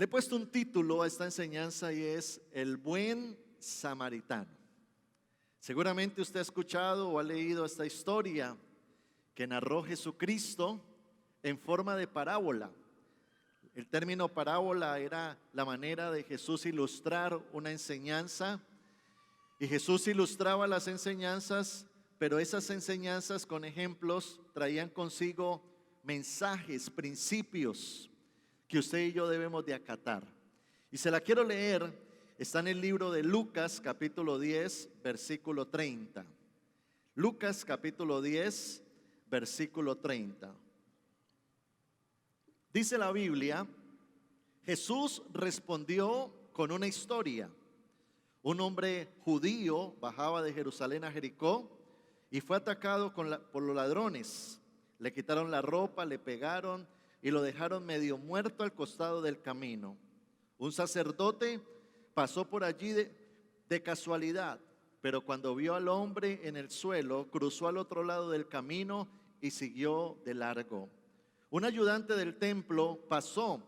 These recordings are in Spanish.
Le he puesto un título a esta enseñanza y es El buen samaritano. Seguramente usted ha escuchado o ha leído esta historia que narró Jesucristo en forma de parábola. El término parábola era la manera de Jesús ilustrar una enseñanza, y Jesús ilustraba las enseñanzas, pero esas enseñanzas con ejemplos traían consigo mensajes, principios que usted y yo debemos de acatar. Y se la quiero leer, está en el libro de Lucas capítulo 10, versículo 30. Lucas capítulo 10, versículo 30. Dice la Biblia: Jesús respondió con una historia. Un hombre judío bajaba de Jerusalén a Jericó y fue atacado por los ladrones. Le quitaron la ropa, le pegaron y lo dejaron medio muerto al costado del camino. Un sacerdote pasó por allí de casualidad, pero cuando vio al hombre en el suelo, cruzó al otro lado del camino y siguió de largo. Un ayudante del templo pasó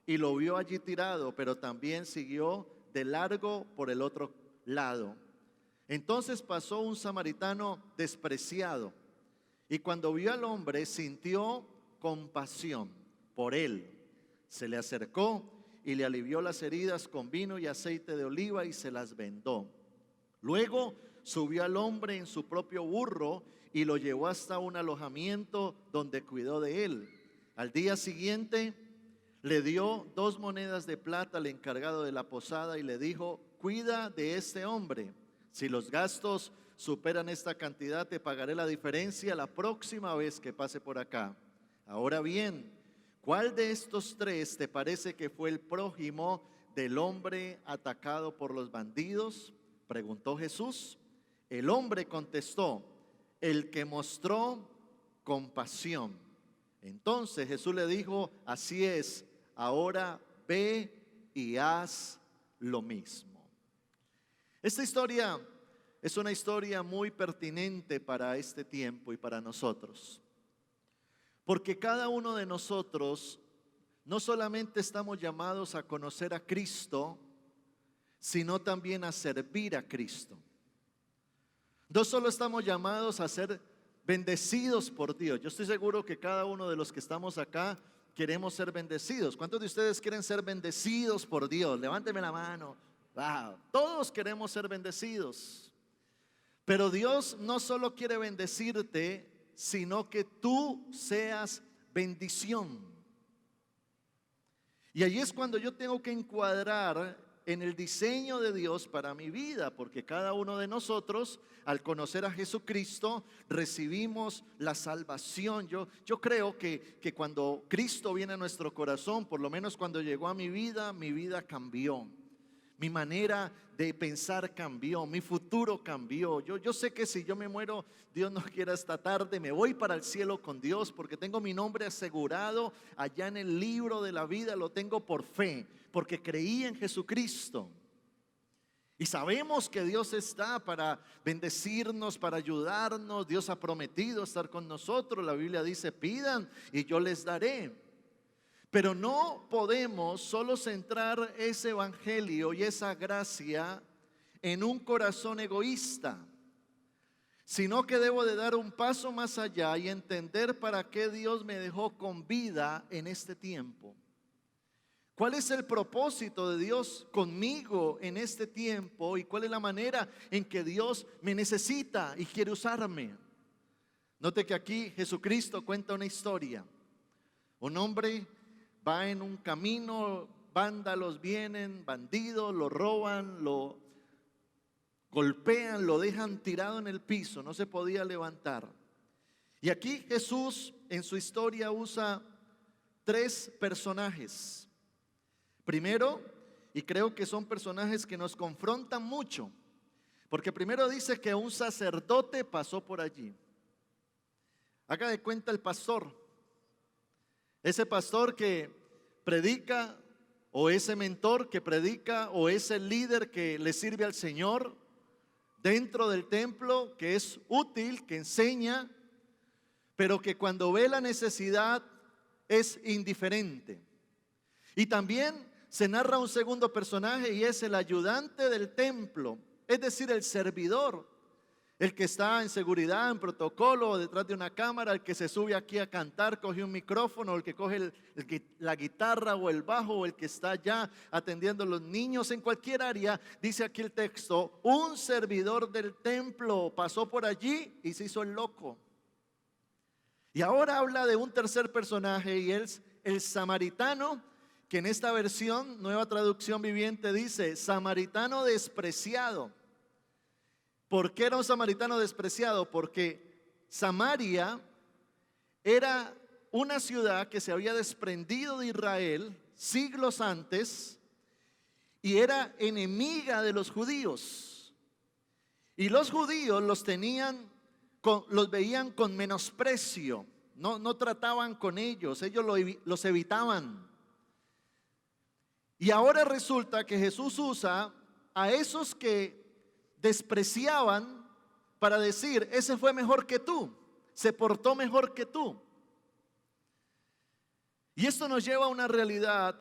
y lo vio allí tirado, pero también siguió de largo por el otro lado. Entonces pasó un samaritano despreciado y cuando vio al hombre sintió compasión por él. Se le acercó y le alivió las heridas con vino y aceite de oliva y se las vendó. Luego subió al hombre en su propio burro y lo llevó hasta un alojamiento donde cuidó de él. Al día siguiente le dio 2 monedas de plata al encargado de la posada y le dijo: cuida de este hombre. Si los gastos superan esta cantidad, te pagaré la diferencia la próxima vez que pase por acá. Ahora bien, ¿cuál de estos 3 te parece que fue el prójimo del hombre atacado por los bandidos?, preguntó Jesús. El hombre contestó: el que mostró compasión. Entonces Jesús le dijo: así es, ahora ve y haz lo mismo. Esta historia es una historia muy pertinente para este tiempo y para nosotros, porque cada uno de nosotros no solamente estamos llamados a conocer a Cristo, sino también a servir a Cristo. No solo estamos llamados a ser bendecidos por Dios. Yo estoy seguro que cada uno de los que estamos acá queremos ser bendecidos. ¿Cuántos de ustedes quieren ser bendecidos por Dios? Levánteme la mano. Wow. Todos queremos ser bendecidos. Pero Dios no solo quiere bendecirte, sino que tú seas bendición. Y allí es cuando yo tengo que encuadrar en el diseño de Dios para mi vida, porque cada uno de nosotros, al conocer a Jesucristo, recibimos la salvación. Yo creo que cuando Cristo viene a nuestro corazón, por lo menos cuando llegó a mi vida cambió. Mi manera de pensar cambió, mi futuro cambió. Yo sé que si yo me muero, Dios no quiera, esta tarde me voy para el cielo con Dios, porque tengo mi nombre asegurado allá en el libro de la vida. Lo tengo por fe, porque creí en Jesucristo. Y sabemos que Dios está para bendecirnos, para ayudarnos. Dios ha prometido estar con nosotros. La Biblia dice: pidan y yo les daré. Pero no podemos solo centrar ese evangelio y esa gracia en un corazón egoísta, sino que debo de dar un paso más allá y entender para qué Dios me dejó con vida en este tiempo. ¿Cuál es el propósito de Dios conmigo en este tiempo? ¿Y cuál es la manera en que Dios me necesita y quiere usarme? Note que aquí Jesucristo cuenta una historia. Un hombre va en un camino, vándalos vienen, bandidos, lo roban, lo golpean, lo dejan tirado en el piso, no se podía levantar. Y aquí Jesús en su historia usa 3 personajes. Primero, y creo que son personajes que nos confrontan mucho, porque primero dice que un sacerdote pasó por allí. Haga de cuenta el pastor. Ese pastor que predica, o ese mentor que predica, o ese líder que le sirve al Señor dentro del templo, que es útil, que enseña, pero que cuando ve la necesidad es indiferente. Y también se narra un segundo personaje y es el ayudante del templo, es decir, el servidor, el que está en seguridad, en protocolo, detrás de una cámara, el que se sube aquí a cantar, coge un micrófono, el que coge la guitarra o el bajo, o el que está allá atendiendo a los niños en cualquier área. Dice aquí el texto, un servidor del templo pasó por allí y se hizo el loco. Y ahora habla de un tercer personaje y es el samaritano, que en esta versión, Nueva Traducción Viviente, dice samaritano despreciado. ¿Por qué era un samaritano despreciado? Porque Samaria era una ciudad que se había desprendido de Israel siglos antes y era enemiga de los judíos. Y los judíos los veían con menosprecio, no trataban con ellos los evitaban. Y ahora resulta que Jesús usa a esos que despreciaban para decir, ese fue mejor que tú, se portó mejor que tú. Y esto nos lleva a una realidad,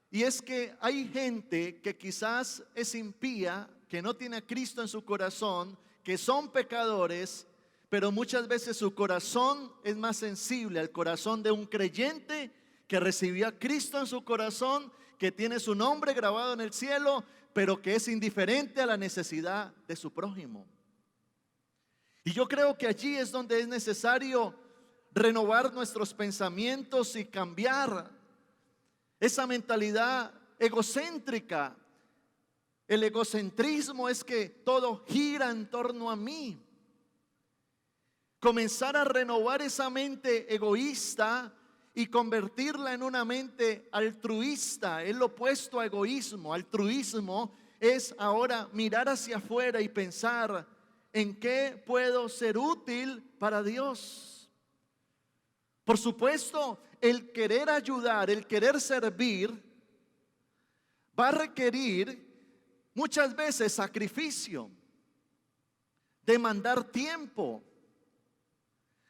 y es que hay gente que quizás es impía, que no tiene a Cristo en su corazón, que son pecadores, pero muchas veces su corazón es más sensible al corazón de un creyente que recibió a Cristo en su corazón, que tiene su nombre grabado en el cielo, pero que es indiferente a la necesidad de su prójimo. Y yo creo que allí es donde es necesario renovar nuestros pensamientos y cambiar esa mentalidad egocéntrica. El egocentrismo es que todo gira en torno a mí. Comenzar a renovar esa mente egoísta y convertirla en una mente altruista, es lo opuesto a egoísmo. Altruismo es ahora mirar hacia afuera y pensar en qué puedo ser útil para Dios. Por supuesto, el querer ayudar, el querer servir, va a requerir muchas veces sacrificio, demandar tiempo.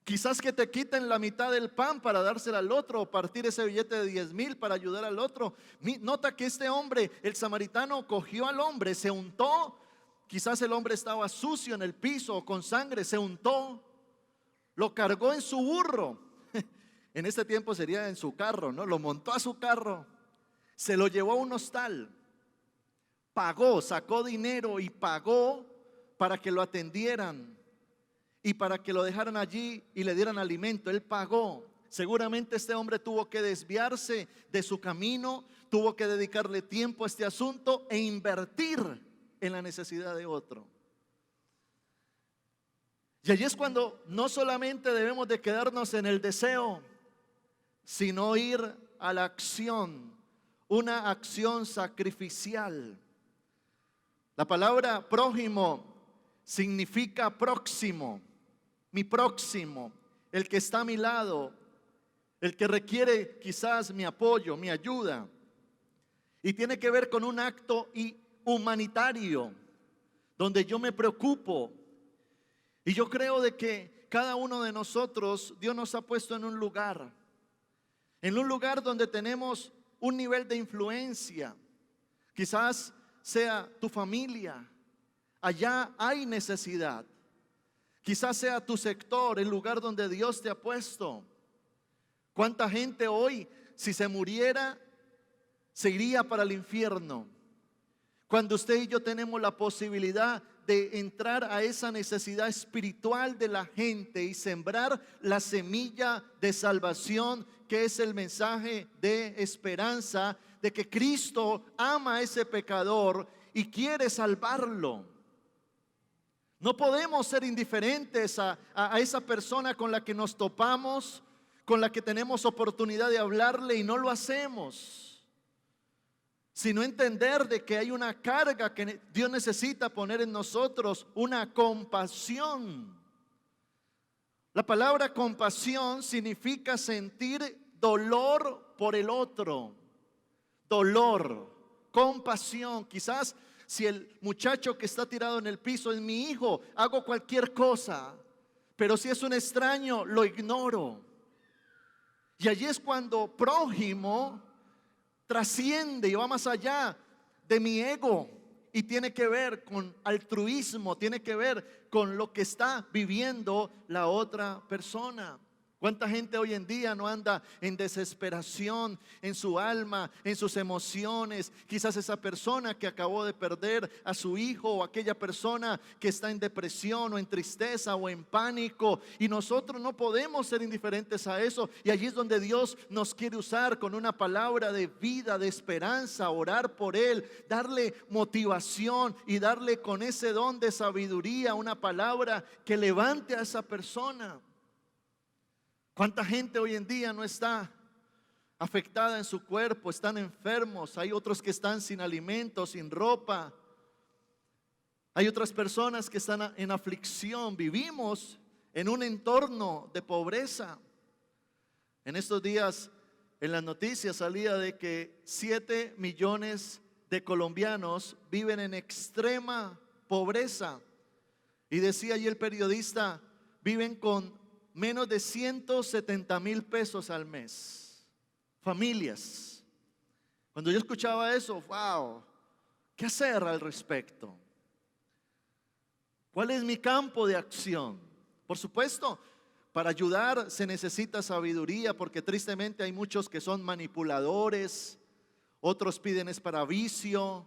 Quizás que te quiten la mitad del pan para dársela al otro, o partir ese billete de 10,000 para ayudar al otro. Nota que este hombre, el samaritano, cogió al hombre, se untó. Quizás el hombre estaba sucio en el piso, con sangre, se untó, lo cargó en su burro. En este tiempo sería en su carro, ¿no? Lo montó a su carro, se lo llevó a un hostal, pagó, sacó dinero y pagó para que lo atendieran y para que lo dejaran allí y le dieran alimento. Él pagó. Seguramente este hombre tuvo que desviarse de su camino, tuvo que dedicarle tiempo a este asunto e invertir en la necesidad de otro. Y allí es cuando no solamente debemos de quedarnos en el deseo, sino ir a la acción, una acción sacrificial. La palabra prójimo significa próximo, mi próximo, el que está a mi lado, el que requiere quizás mi apoyo, mi ayuda. Y tiene que ver con un acto humanitario, donde yo me preocupo. Y yo creo de que cada uno de nosotros, Dios nos ha puesto en un lugar donde tenemos un nivel de influencia. Quizás sea tu familia, allá hay necesidad. Quizás sea tu sector, el lugar donde Dios te ha puesto. ¿Cuánta gente hoy, si se muriera, se iría para el infierno? Cuando usted y yo tenemos la posibilidad de entrar a esa necesidad espiritual de la gente y sembrar la semilla de salvación, que es el mensaje de esperanza, de que Cristo ama a ese pecador y quiere salvarlo. No podemos ser indiferentes a esa persona con la que nos topamos, con la que tenemos oportunidad de hablarle y no lo hacemos, sino entender de que hay una carga que Dios necesita poner en nosotros, una compasión. La palabra compasión significa sentir dolor por el otro, dolor, compasión. Quizás si el muchacho que está tirado en el piso es mi hijo, hago cualquier cosa, pero si es un extraño, lo ignoro. Y allí es cuando prójimo trasciende y va más allá de mi ego y tiene que ver con altruismo, tiene que ver con lo que está viviendo la otra persona. ¿Cuánta gente hoy en día no anda en desesperación en su alma, en sus emociones? Quizás esa persona que acabó de perder a su hijo, o aquella persona que está en depresión o en tristeza o en pánico, y nosotros no podemos ser indiferentes a eso. Y allí es donde Dios nos quiere usar con una palabra de vida, de esperanza, orar por él, darle motivación y darle con ese don de sabiduría una palabra que levante a esa persona. ¿Cuánta gente hoy en día no está afectada en su cuerpo? Están enfermos. Hay otros que están sin alimento, sin ropa. Hay otras personas que están en aflicción. Vivimos en un entorno de pobreza. En estos días en las noticias salía de que 7 millones de colombianos viven en extrema pobreza. Y decía allí el periodista, viven con menos de 170,000 pesos al mes. Familias. Cuando yo escuchaba eso, wow, ¿qué hacer al respecto? ¿Cuál es mi campo de acción? Por supuesto, para ayudar se necesita sabiduría, porque tristemente hay muchos que son manipuladores, otros piden es para vicio,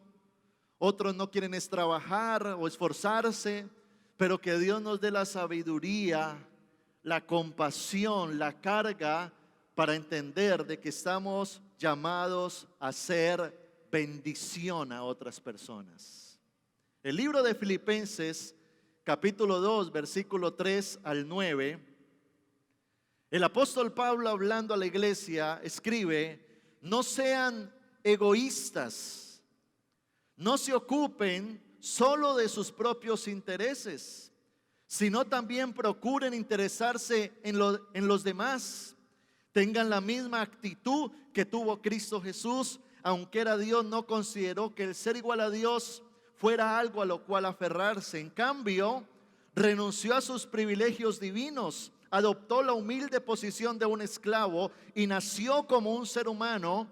otros no quieren es trabajar o esforzarse, pero que Dios nos dé la sabiduría, la compasión, la carga para entender de que estamos llamados a ser bendición a otras personas. El libro de Filipenses, capítulo 2, versículo 3 al 9, el apóstol Pablo, hablando a la iglesia, escribe: no sean egoístas, no se ocupen solo de sus propios intereses, sino también procuren interesarse en los demás. Tengan la misma actitud que tuvo Cristo Jesús. Aunque era Dios, no consideró que el ser igual a Dios fuera algo a lo cual aferrarse. En cambio, renunció a sus privilegios divinos, adoptó la humilde posición de un esclavo y nació como un ser humano.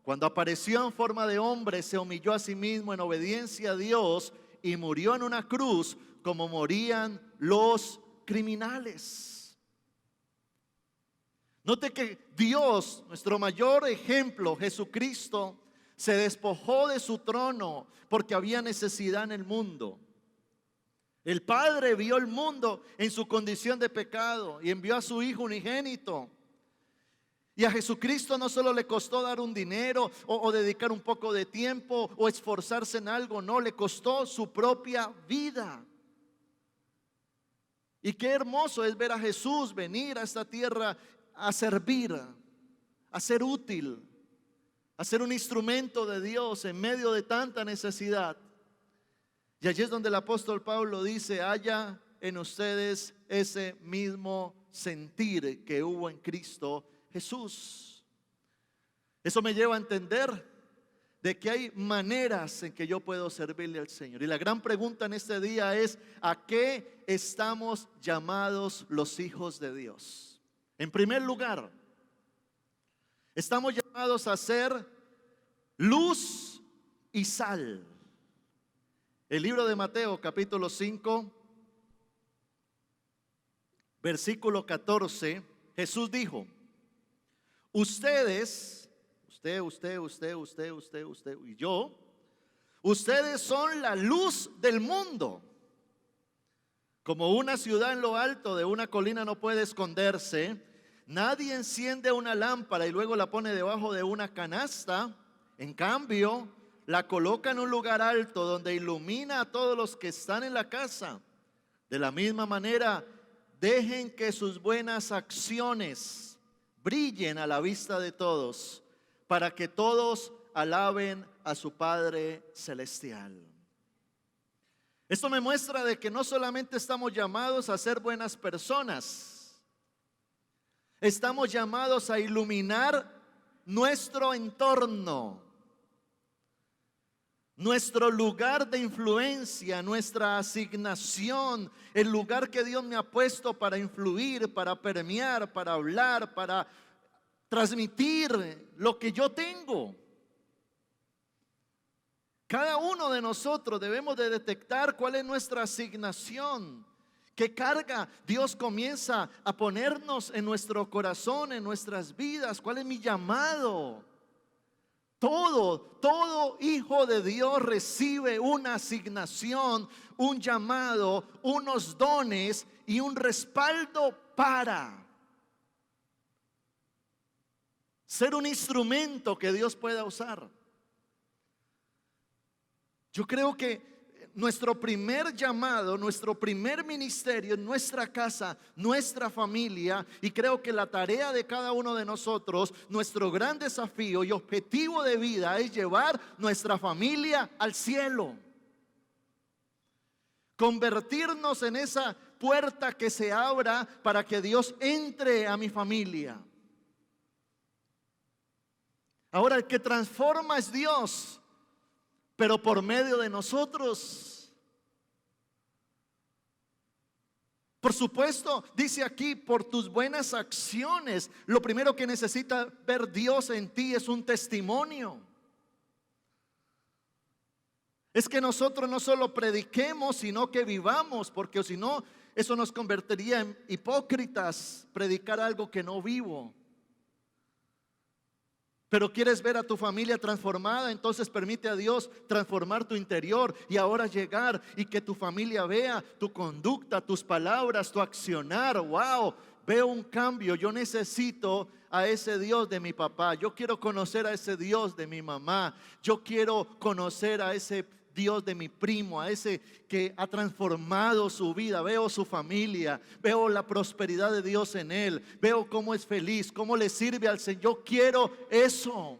Cuando apareció en forma de hombre, se humilló a sí mismo en obediencia a Dios y murió en una cruz como morían los criminales. Note que Dios, nuestro mayor ejemplo, Jesucristo, se despojó de su trono porque había necesidad en el mundo. El Padre vio el mundo en su condición de pecado y envió a su Hijo unigénito. Y a Jesucristo no solo le costó dar un dinero o dedicar un poco de tiempo o esforzarse en algo, no, le costó su propia vida. Y qué hermoso es ver a Jesús venir a esta tierra a servir, a ser útil, a ser un instrumento de Dios en medio de tanta necesidad. Y allí es donde el apóstol Pablo dice: haya en ustedes ese mismo sentir que hubo en Cristo Jesús. Eso me lleva a entender de que hay maneras en que yo puedo servirle al Señor. Y la gran pregunta en este día es: ¿a qué estamos llamados los hijos de Dios? En primer lugar, estamos llamados a ser luz y sal. El libro de Mateo, capítulo 5, versículo 14, Jesús dijo: ustedes, usted y yo, ustedes son la luz del mundo. Como una ciudad en lo alto de una colina no puede esconderse, nadie enciende una lámpara y luego la pone debajo de una canasta. En cambio, la coloca en un lugar alto donde ilumina a todos los que están en la casa. De la misma manera, dejen que sus buenas acciones brillen a la vista de todos, para que todos alaben a su Padre Celestial. Esto me muestra de que no solamente estamos llamados a ser buenas personas, estamos llamados a iluminar nuestro entorno, nuestro lugar de influencia, nuestra asignación, el lugar que Dios me ha puesto para influir, para permear, para hablar, para transmitir lo que yo tengo. Cada uno de nosotros debemos de detectar cuál es nuestra asignación, qué carga Dios comienza a ponernos en nuestro corazón, en nuestras vidas, cuál es mi llamado. Todo hijo de Dios recibe una asignación, un llamado, unos dones y un respaldo para ser un instrumento que Dios pueda usar. Yo creo que nuestro primer llamado, nuestro primer ministerio, nuestra casa, nuestra familia, y creo que la tarea de cada uno de nosotros, nuestro gran desafío y objetivo de vida es llevar nuestra familia al cielo. Convertirnos en esa puerta que se abra para que Dios entre a mi familia. Ahora, el que transforma es Dios, pero por medio de nosotros. Por supuesto, dice aquí, por tus buenas acciones. Lo primero que necesita ver Dios en ti es un testimonio. Es que nosotros no solo prediquemos, sino que vivamos, porque si no, eso nos convertiría en hipócritas, predicar algo que no vivo. Pero quieres ver a tu familia transformada, entonces permite a Dios transformar tu interior y ahora llegar y que tu familia vea tu conducta, tus palabras, tu accionar. Wow, veo un cambio. Yo necesito a ese Dios de mi papá. Yo quiero conocer a ese Dios de mi mamá. Yo quiero conocer a ese Dios de mi primo, a ese que ha transformado su vida. Veo su familia, veo la prosperidad de Dios en él, veo cómo es feliz, cómo le sirve al Señor. Yo quiero eso.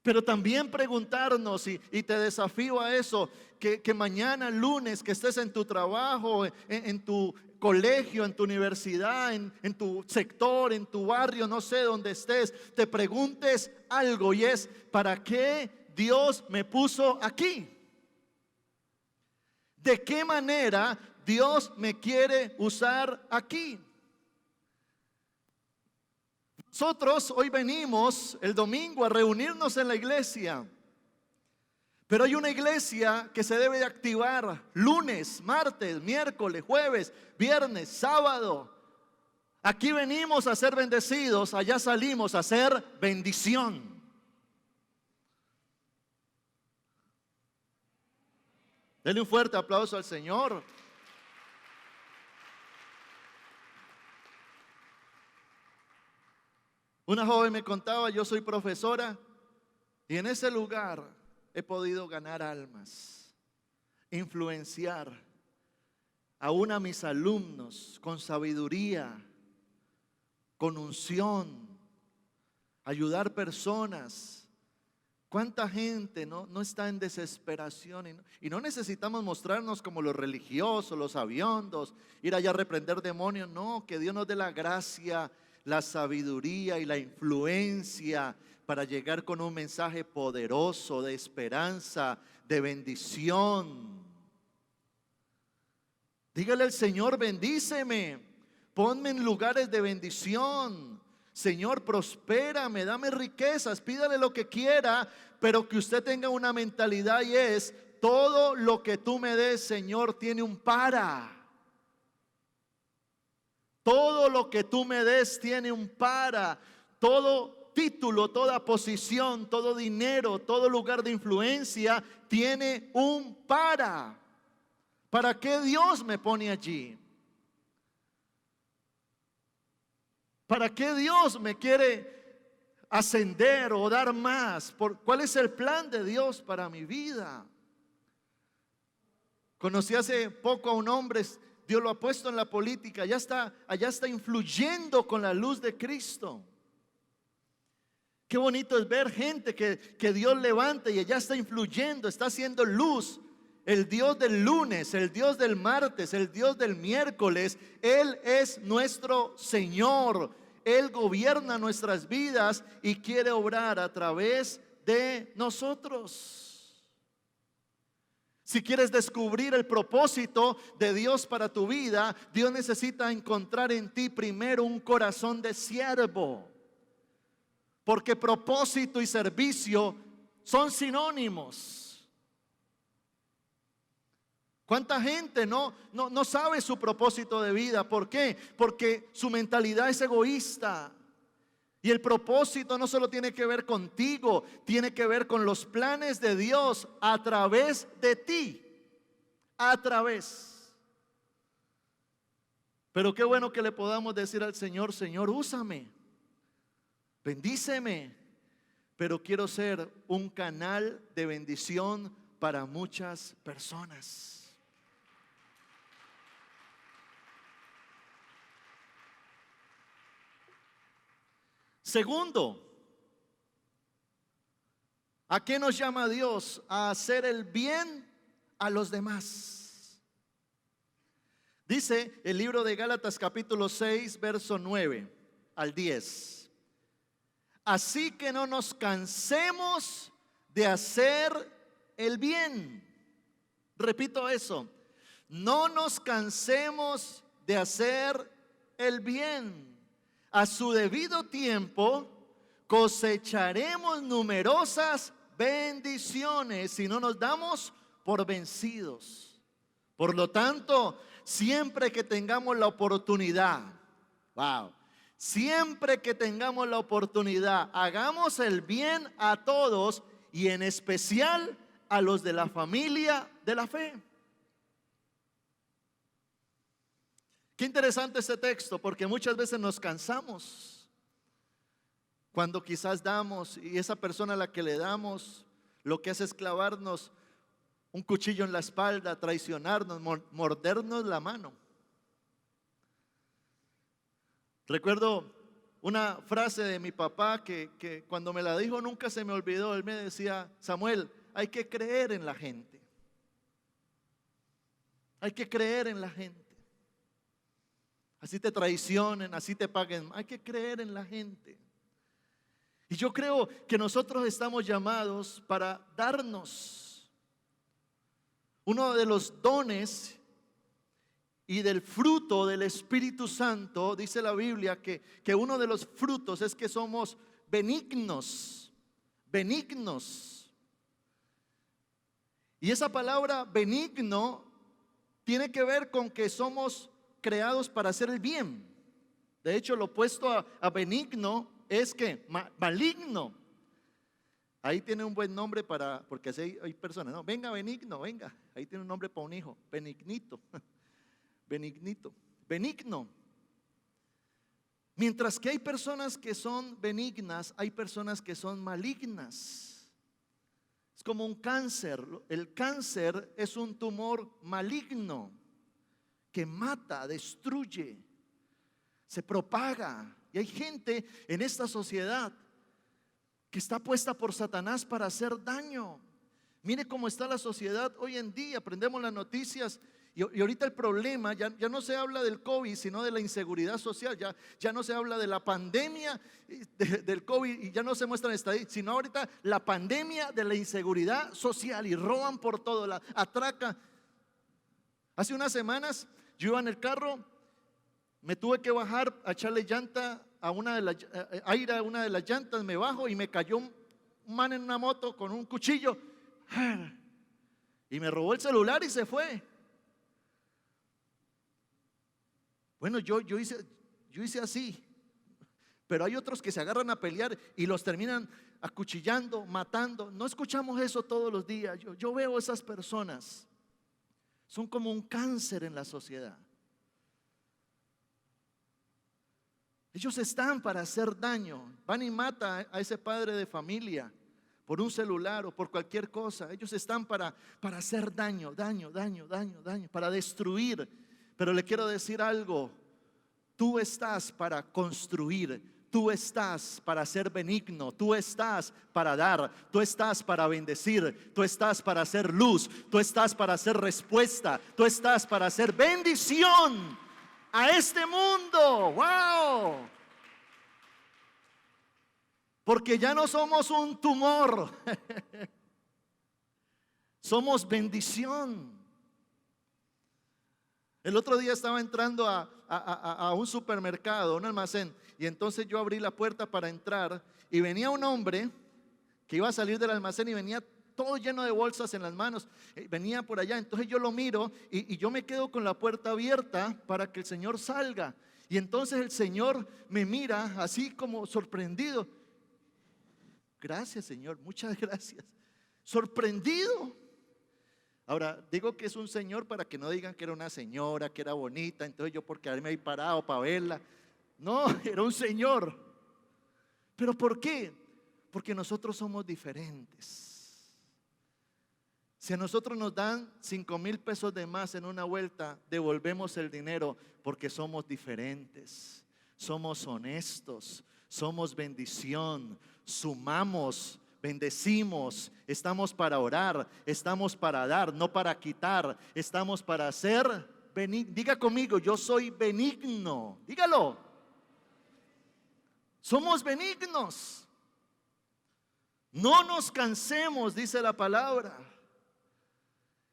Pero también preguntarnos, y te desafío a eso, que mañana lunes que estés en tu trabajo, en tu colegio, en tu universidad, en tu sector, en tu barrio, no sé dónde estés, te preguntes algo, y es: ¿para qué Dios me puso aquí? ¿De qué manera Dios me quiere usar aquí? Nosotros hoy venimos el domingo a reunirnos en la iglesia, pero hay una iglesia que se debe de activar lunes, martes, miércoles, jueves, viernes, sábado. Aquí venimos a ser bendecidos, allá salimos a ser bendición. Denle un fuerte aplauso al Señor. Una joven me contaba: yo soy profesora y en ese lugar he podido ganar almas, influenciar aún a mis alumnos con sabiduría, con unción, ayudar personas. ¿Cuánta gente no está en desesperación? Y no necesitamos mostrarnos como los religiosos, los sabiondos, ir allá a reprender demonios. No, que Dios nos dé la gracia, la sabiduría y la influencia para llegar con un mensaje poderoso de esperanza, de bendición. Dígale al Señor: bendíceme, ponme en lugares de bendición. Señor, prospérame, dame riquezas, pídale lo que quiera, pero que usted tenga una mentalidad, y es: todo lo que tú me des, Señor, tiene un para. Todo lo que tú me des tiene un para. Todo título, toda posición, todo dinero, todo lugar de influencia tiene un para. ¿Para qué Dios me pone allí? ¿Para qué Dios me quiere ascender o dar más? ¿Cuál es el plan de Dios para mi vida? Conocí hace poco a un hombre, Dios lo ha puesto en la política, allá está influyendo con la luz de Cristo. Qué bonito es ver gente que Dios levanta y allá está influyendo, está haciendo luz. El Dios del lunes, el Dios del martes, el Dios del miércoles, Él es nuestro Señor. Él gobierna nuestras vidas y quiere obrar a través de nosotros. Si quieres descubrir el propósito de Dios para tu vida, Dios necesita encontrar en ti primero un corazón de siervo. Porque propósito y servicio son sinónimos. ¿Cuánta gente no sabe su propósito de vida? ¿Por qué? Porque su mentalidad es egoísta. Y el propósito no solo tiene que ver contigo, tiene que ver con los planes de Dios a través de ti. A través. Pero qué bueno que le podamos decir al Señor: Señor, úsame, bendíceme, pero quiero ser un canal de bendición para muchas personas. Segundo, ¿a qué nos llama Dios? A hacer el bien a los demás. Dice el libro de Gálatas capítulo 6, verso 9 al 10. Así que no nos cansemos de hacer el bien. Repito eso. No nos cansemos de hacer el bien. A su debido tiempo cosecharemos numerosas bendiciones si no nos damos por vencidos. Por lo tanto, siempre que tengamos la oportunidad, siempre que tengamos la oportunidad, hagamos el bien a todos y en especial a los de la familia de la fe. Qué interesante este texto, porque muchas veces nos cansamos cuando quizás damos y esa persona a la que le damos lo que hace es clavarnos un cuchillo en la espalda, traicionarnos, mordernos la mano. Recuerdo una frase de mi papá que cuando me la dijo nunca se me olvidó. Él me decía: Samuel, hay que creer en la gente. Hay que creer en la gente. Así te traicionen, así te paguen. Hay que creer en la gente. Y yo creo que nosotros estamos llamados para darnos. Uno de los dones y del fruto del Espíritu Santo, dice la Biblia que uno de los frutos es que somos benignos. Benignos. Y esa palabra benigno tiene que ver con que somos creados para hacer el bien. De hecho, lo opuesto a benigno es que maligno. Ahí tiene un buen nombre porque así hay personas, no, venga benigno, venga, ahí tiene un nombre para un hijo, benignito, benignito, benigno. Mientras que hay personas que son benignas, hay personas que son malignas. Es como un cáncer. El cáncer es un tumor maligno que mata, destruye, se propaga. Y hay gente en esta sociedad que está puesta por Satanás para hacer daño. Mire cómo está la sociedad hoy en día. Prendemos las noticias y ahorita el problema ya no se habla del COVID, sino de la inseguridad social. Ya no se habla de la pandemia del COVID y ya no se muestran estadísticas, sino ahorita la pandemia de la inseguridad social, y roban por todo, la atracan. Hace unas semanas yo iba en el carro, me tuve que bajar a echarle llanta aire a una de las llantas, me bajo y me cayó un man en una moto con un cuchillo y me robó el celular y se fue. Bueno, yo hice así, pero hay otros que se agarran a pelear y los terminan acuchillando, matando. No escuchamos eso todos los días. Yo veo esas personas. Son como un cáncer en la sociedad. Ellos están para hacer daño. Van y matan a ese padre de familia por un celular o por cualquier cosa. Ellos están para hacer daño, para destruir. Pero le quiero decir algo. Tú estás para construir. Tú estás para ser benigno, tú estás para dar, tú estás para bendecir, tú estás para hacer luz, tú estás para hacer respuesta, tú estás para hacer bendición a este mundo. ¡Wow! Porque ya no somos un tumor, somos bendición. El otro día estaba entrando a un supermercado, un almacén, y entonces yo abrí la puerta para entrar y venía un hombre que iba a salir del almacén y venía todo lleno de bolsas en las manos, venía por allá. Entonces yo lo miro y yo me quedo con la puerta abierta para que el Señor salga. Y entonces el Señor me mira así como sorprendido. Gracias, Señor, muchas gracias. Sorprendido. Ahora, digo que es un señor para que no digan que era una señora, que era bonita, entonces yo por quedarme ahí parado para verla. No, era un señor. ¿Pero por qué? Porque nosotros somos diferentes. Si a nosotros nos dan 5,000 pesos de más en una vuelta, devolvemos el dinero porque somos diferentes, somos honestos, somos bendición, sumamos, bendecimos, estamos para orar, estamos para dar, no para quitar, estamos para hacer benigno. Diga conmigo, yo soy benigno, dígalo. Somos benignos. No nos cansemos, dice la palabra.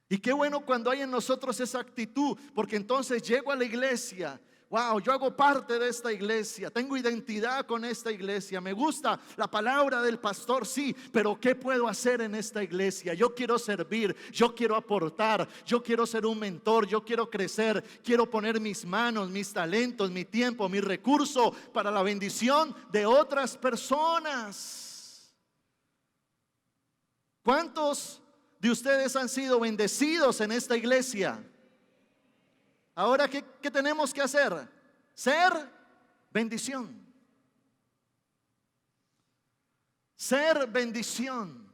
Y qué bueno cuando hay en nosotros esa actitud, porque entonces llego a la iglesia. Wow, yo hago parte de esta iglesia, tengo identidad con esta iglesia, me gusta la palabra del pastor, sí, pero ¿qué puedo hacer en esta iglesia? Yo quiero servir, yo quiero aportar, yo quiero ser un mentor, yo quiero crecer, quiero poner mis manos, mis talentos, mi tiempo, mi recurso para la bendición de otras personas. ¿Cuántos de ustedes han sido bendecidos en esta iglesia? Ahora, ¿qué tenemos que hacer? Ser bendición. Ser bendición.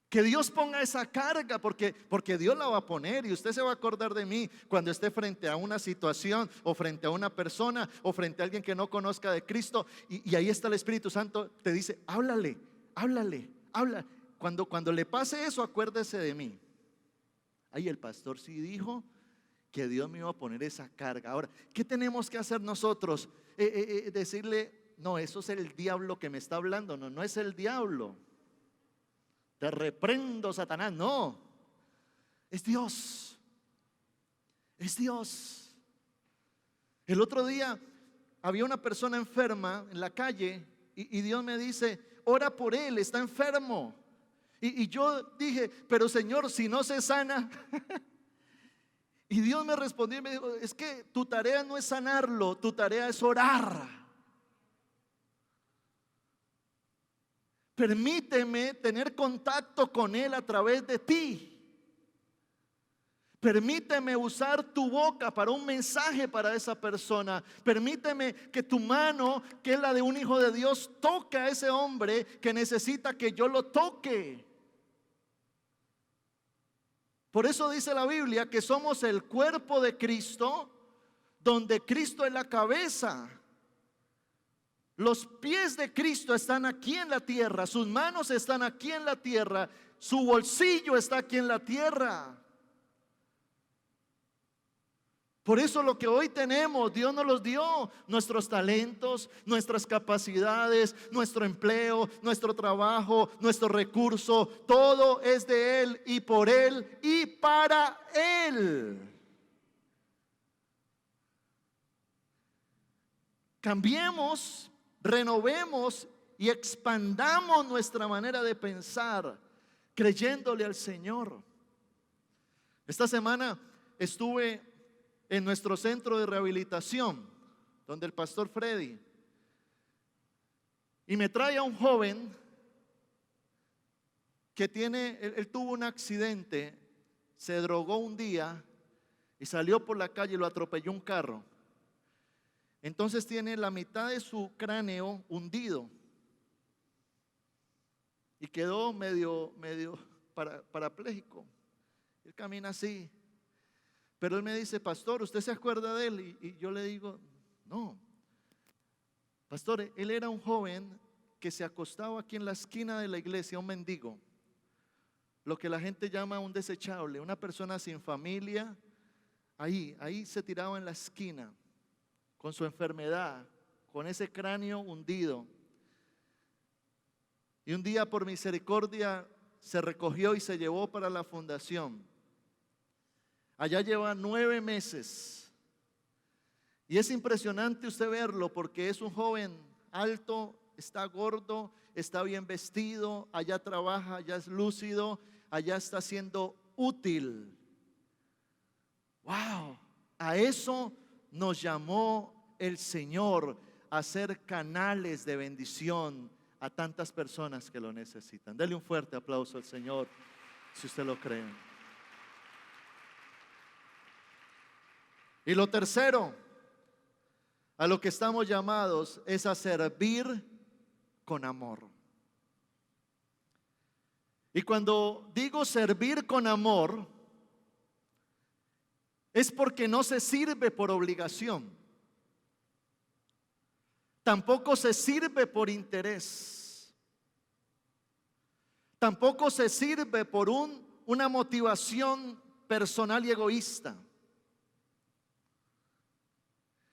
Que Dios ponga esa carga, porque Dios la va a poner y usted se va a acordar de mí cuando esté frente a una situación o frente a una persona o frente a alguien que no conozca de Cristo y ahí está el Espíritu Santo, te dice, háblale. Cuando le pase eso, acuérdese de mí. Ahí el pastor sí dijo que Dios me iba a poner esa carga. Ahora, ¿qué tenemos que hacer nosotros? Decirle, no, eso es el diablo que me está hablando. No, no es el diablo. Te reprendo, Satanás. No, es Dios. Es Dios. El otro día había una persona enferma en la calle y Dios me dice, ora por él, está enfermo. Y yo dije, pero Señor, si no se sana. Y Dios me respondió y me dijo, es que tu tarea no es sanarlo, tu tarea es orar. Permíteme tener contacto con Él a través de ti. Permíteme usar tu boca para un mensaje para esa persona. Permíteme que tu mano, que es la de un hijo de Dios, toque a ese hombre que necesita que yo lo toque. Por eso dice la Biblia que somos el cuerpo de Cristo, donde Cristo es la cabeza. Los pies de Cristo están aquí en la tierra, sus manos están aquí en la tierra, su bolsillo está aquí en la tierra. Por eso lo que hoy tenemos, Dios nos los dio, nuestros talentos, nuestras capacidades, nuestro empleo, nuestro trabajo, nuestro recurso, todo es de Él y por Él y para Él. Cambiemos, renovemos y expandamos nuestra manera de pensar, creyéndole al Señor. Esta semana estuve en nuestro centro de rehabilitación, donde el pastor Freddy, y me trae a un joven que él tuvo un accidente, se drogó un día y salió por la calle y lo atropelló un carro. Entonces tiene la mitad de su cráneo hundido y quedó medio parapléjico. Él camina así. Pero él me dice, pastor, ¿usted se acuerda de él? Y yo le digo, no. Pastor, él era un joven que se acostaba aquí en la esquina de la iglesia, un mendigo. Lo que la gente llama un desechable, una persona sin familia. Ahí se tiraba en la esquina, con su enfermedad, con ese cráneo hundido. Y un día por misericordia se recogió y se llevó para la fundación. Allá lleva 9 meses. Y es impresionante usted verlo porque es un joven alto, está gordo, está bien vestido, allá trabaja, allá es lúcido, allá está siendo útil. ¡Wow! A eso nos llamó el Señor, a ser canales de bendición a tantas personas que lo necesitan. Dele un fuerte aplauso al Señor, si usted lo cree. Y lo tercero, a lo que estamos llamados es a servir con amor. Y cuando digo servir con amor, es porque no se sirve por obligación. Tampoco se sirve por interés. Tampoco se sirve por una motivación personal y egoísta,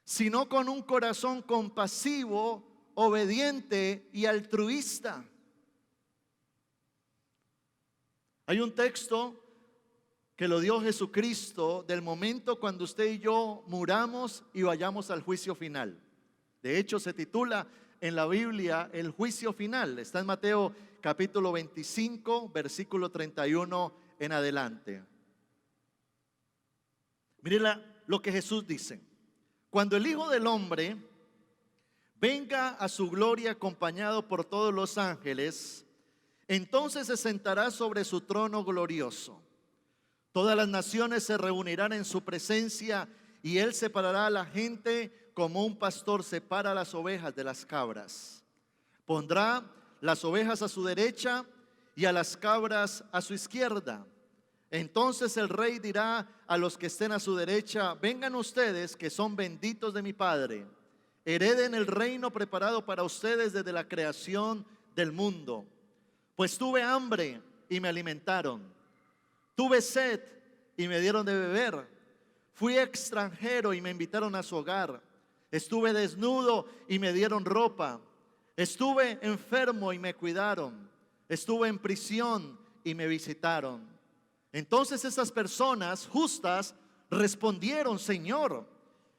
sino con un corazón compasivo, obediente y altruista. Hay un texto que lo dio Jesucristo del momento cuando usted y yo muramos y vayamos al juicio final. De hecho, se titula en la Biblia el juicio final. Está en Mateo capítulo 25, versículo 31 en adelante. Miren lo que Jesús dice. Cuando el Hijo del Hombre venga a su gloria acompañado por todos los ángeles, entonces se sentará sobre su trono glorioso. Todas las naciones se reunirán en su presencia y él separará a la gente como un pastor separa las ovejas de las cabras. Pondrá las ovejas a su derecha y a las cabras a su izquierda. Entonces el rey dirá a los que estén a su derecha: vengan ustedes que son benditos de mi Padre, hereden el reino preparado para ustedes desde la creación del mundo. Pues tuve hambre y me alimentaron, tuve sed y me dieron de beber, fui extranjero y me invitaron a su hogar, estuve desnudo y me dieron ropa, estuve enfermo y me cuidaron, estuve en prisión y me visitaron. Entonces esas personas justas respondieron: Señor,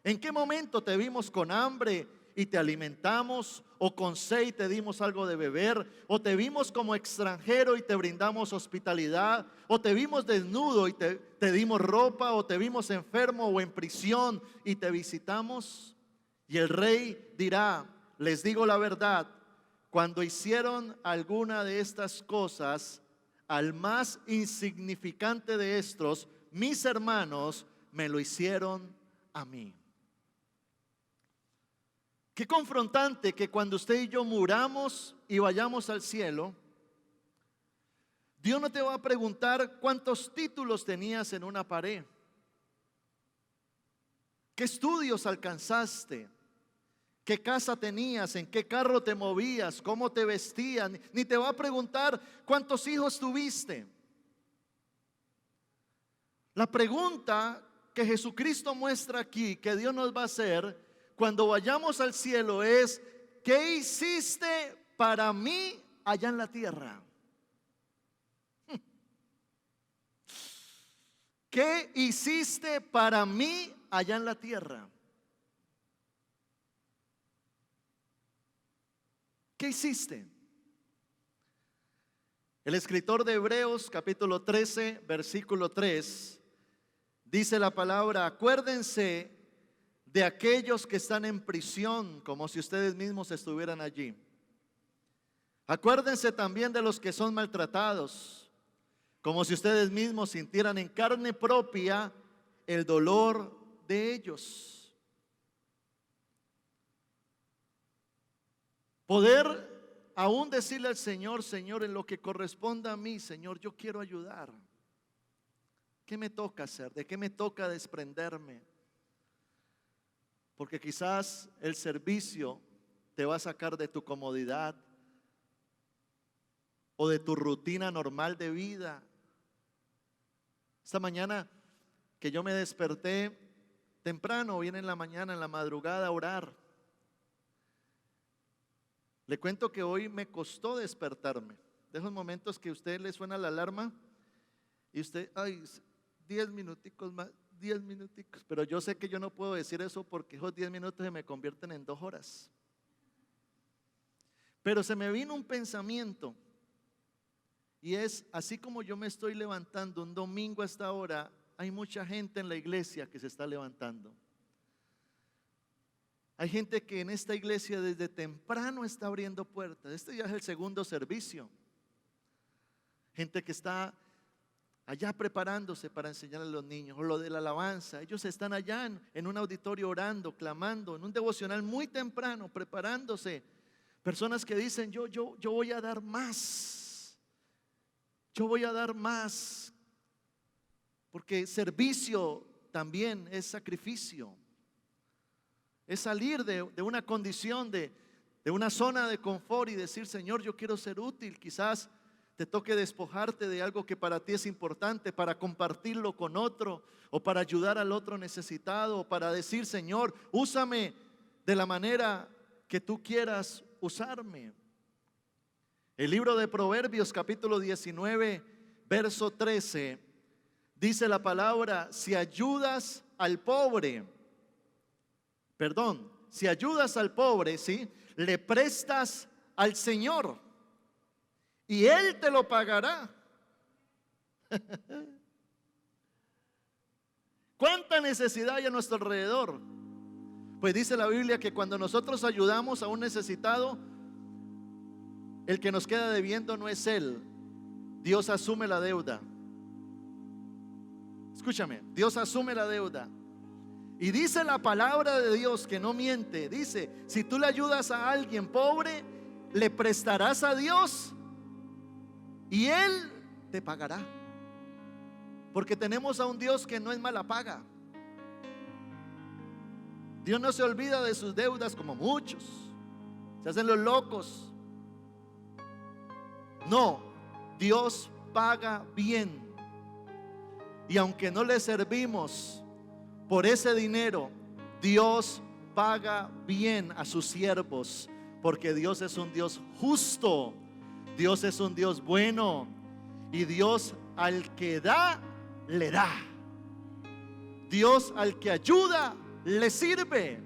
¿en qué momento te vimos con hambre y te alimentamos, o con sed y te dimos algo de beber, o te vimos como extranjero y te brindamos hospitalidad, o te vimos desnudo y te dimos ropa, o te vimos enfermo o en prisión y te visitamos? Y el rey dirá: les digo la verdad, cuando hicieron alguna de estas cosas al más insignificante de estos, mis hermanos, me lo hicieron a mí. Qué confrontante que cuando usted y yo muramos y vayamos al cielo, Dios no te va a preguntar cuántos títulos tenías en una pared, qué estudios alcanzaste, qué casa tenías, en qué carro te movías, cómo te vestían, ni te va a preguntar cuántos hijos tuviste. La pregunta que Jesucristo muestra aquí, que Dios nos va a hacer cuando vayamos al cielo, es: ¿qué hiciste para mí allá en la tierra? ¿Qué hiciste para mí allá en la tierra? ¿Qué hiciste? El escritor de Hebreos capítulo 13, versículo 3, dice la palabra: acuérdense de aquellos que están en prisión, como si ustedes mismos estuvieran allí. Acuérdense también de los que son maltratados, como si ustedes mismos sintieran en carne propia el dolor de ellos. Poder aún decirle al Señor: Señor, en lo que corresponda a mí, Señor, yo quiero ayudar. ¿Qué me toca hacer? ¿De qué me toca desprenderme? Porque quizás el servicio te va a sacar de tu comodidad o de tu rutina normal de vida. Esta mañana que yo me desperté temprano, bien en la mañana, en la madrugada, a orar. Le cuento que hoy me costó despertarme. De esos momentos que a usted le suena la alarma y usted, ay, 10 minuticos más, 10 minuticos. Pero yo sé que yo no puedo decir eso porque esos 10 minutos se me convierten en 2 horas. Pero se me vino un pensamiento, y es, así como yo me estoy levantando un domingo a esta hora, hay mucha gente en la iglesia que se está levantando. Hay gente que en esta iglesia desde temprano está abriendo puertas. Este ya es el segundo servicio. Gente que está allá preparándose para enseñar a los niños, o lo de la alabanza. Ellos están allá en un auditorio orando, clamando, en un devocional muy temprano, preparándose. Personas que dicen, yo voy a dar más. Yo voy a dar más. Porque servicio también es sacrificio. Es salir de una condición, de una zona de confort y decir, Señor, yo quiero ser útil. Quizás te toque despojarte de algo que para ti es importante, para compartirlo con otro, o para ayudar al otro necesitado, o para decir, Señor, úsame de la manera que tú quieras usarme. El libro de Proverbios, capítulo 19, verso 13, dice la palabra, si ayudas al pobre, ¿sí? Le prestas al Señor y Él te lo pagará. ¿Cuánta necesidad hay a nuestro alrededor? Pues dice la Biblia que cuando nosotros ayudamos a un necesitado, el que nos queda debiendo no es Él. Dios asume la deuda. Escúchame, Dios asume la deuda. Y dice la palabra de Dios que no miente. Dice, si tú le ayudas a alguien pobre, le prestarás a Dios y Él te pagará. Porque tenemos a un Dios que no es mala paga. Dios no se olvida de sus deudas como muchos. Se hacen los locos. No, Dios paga bien. Y aunque no le servimos por ese dinero, Dios paga bien a sus siervos. Porque Dios es un Dios justo. Dios es un Dios bueno. Y Dios al que da, le da. Dios al que ayuda, le sirve.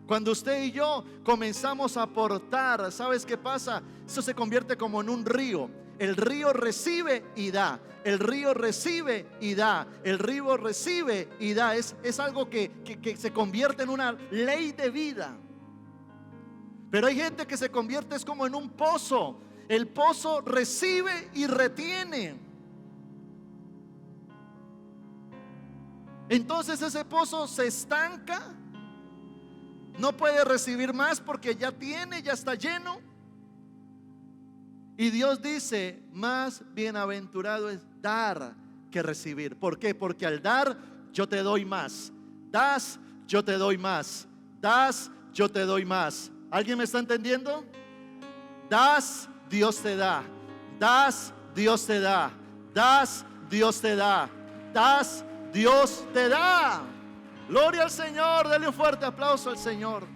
Cuando usted y yo comenzamos a aportar, ¿sabes qué pasa? Eso se convierte como en un río. El río recibe y da. El río recibe y da. El río recibe y da. Es algo que se convierte en una ley de vida. Pero hay gente que se convierte, es como en un pozo. El pozo recibe y retiene. Entonces ese pozo se estanca. No puede recibir más porque ya tiene, ya está lleno. Y Dios dice, más bienaventurado es dar que recibir. ¿Por qué? Porque al dar yo te doy más. Das, yo te doy más. Das, yo te doy más. ¿Alguien me está entendiendo? Das, Dios te da. Das, Dios te da. Das, Dios te da. Das, Dios te da. Gloria al Señor, dale un fuerte aplauso al Señor.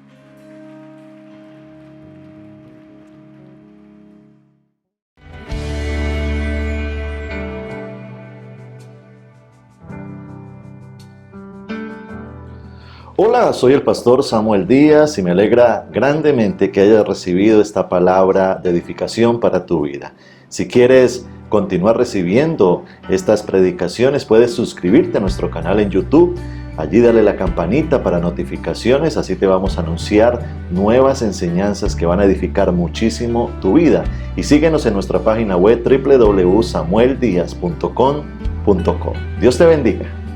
Hola, soy el pastor Samuel Díaz y me alegra grandemente que hayas recibido esta palabra de edificación para tu vida. Si quieres continuar recibiendo estas predicaciones, puedes suscribirte a nuestro canal en YouTube. Allí dale la campanita para notificaciones, así te vamos a anunciar nuevas enseñanzas que van a edificar muchísimo tu vida. Y síguenos en nuestra página web www.samueldiaz.com.co. Dios te bendiga.